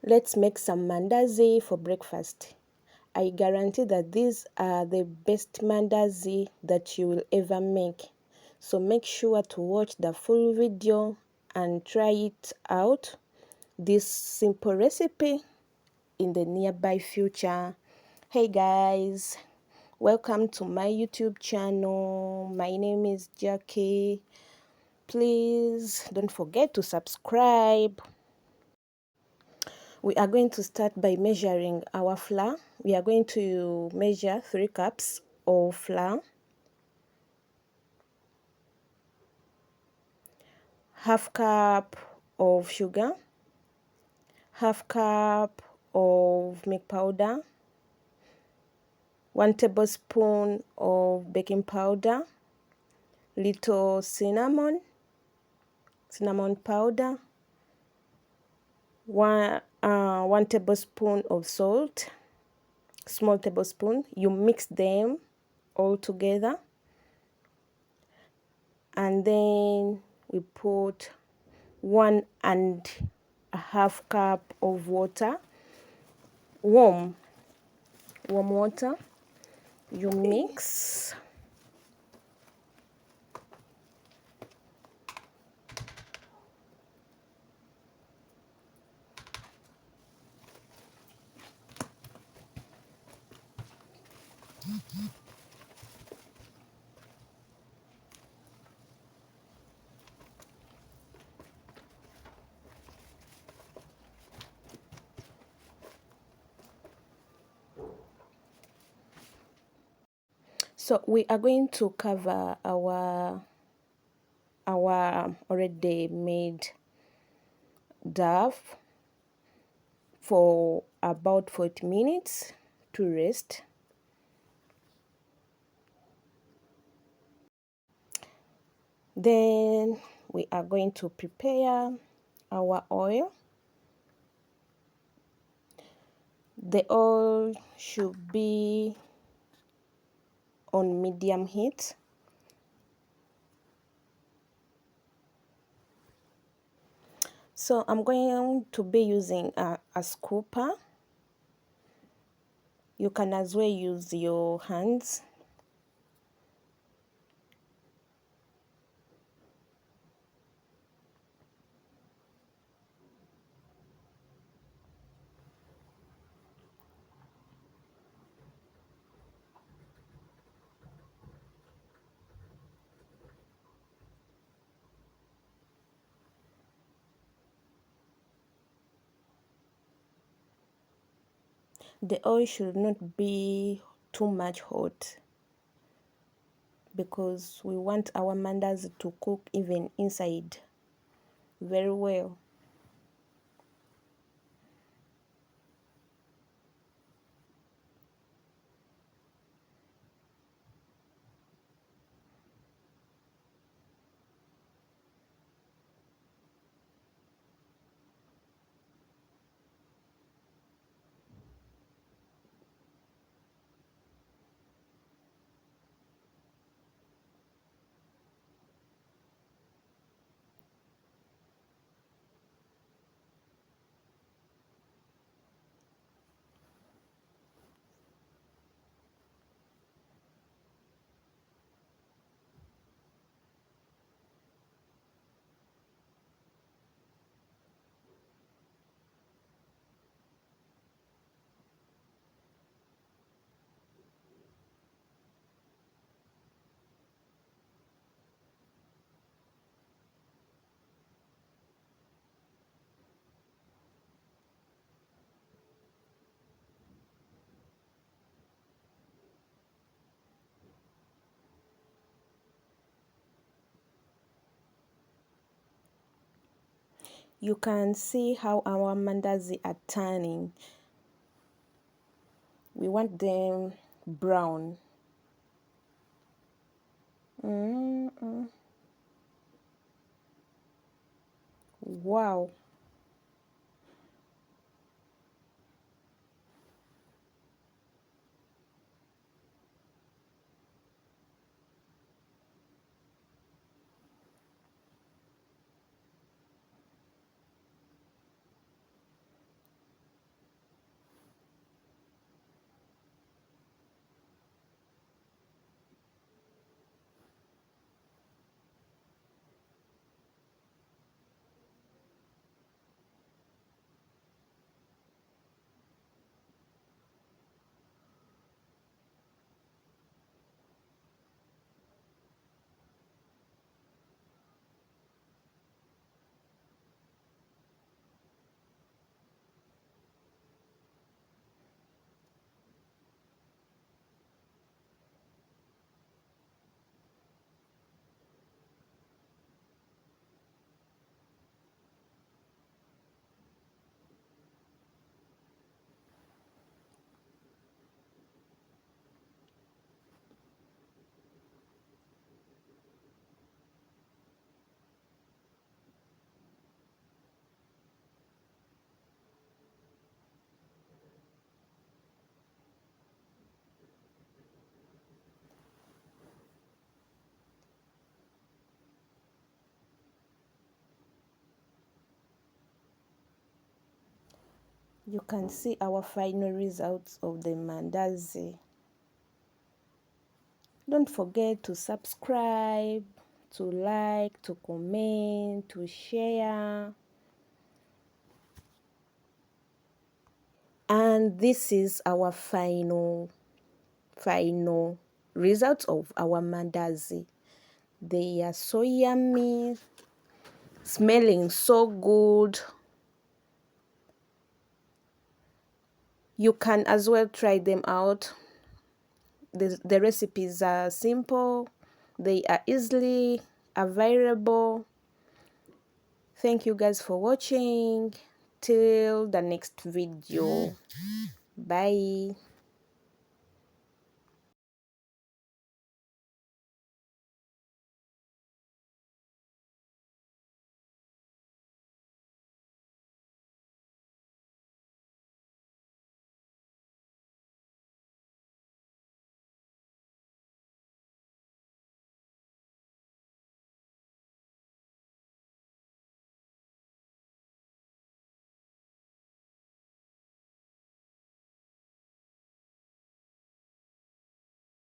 Let's make some Mandazzi for breakfast. I guarantee that these are the best Mandazzi that you will ever make. So make sure to watch the full video and try it out, this simple recipe, in the nearby future. Hey guys, welcome to my YouTube channel. My name is Jackie. Please don't forget to subscribe. We are going to start by measuring our flour. We are going to measure 3 cups of flour, half cup of sugar, half cup of milk powder, 1 tablespoon of baking powder, little cinnamon powder, 1 tablespoon of salt, small tablespoon. You mix them all together, and then we put 1.5 cup of water, warm water. You mix. So we are going to cover our already made dough for about 40 minutes to rest. Then we are going to prepare our oil. The oil should be on medium heat. So I'm going to be using a scooper. You can as well use your hands. The oil should not be too much hot, because we want our mandazi to cook even inside very well. You can see how our mandazi are turning. We want them brown. Wow. You can see our final results of the Mandazzi. Don't forget to subscribe, to like, to comment, to share. And this is our final results of our Mandazzi. They are so yummy, smelling so good. You can as well try them out. The recipes are simple, they are easily available. Thank you guys for watching. Till the next video. Bye.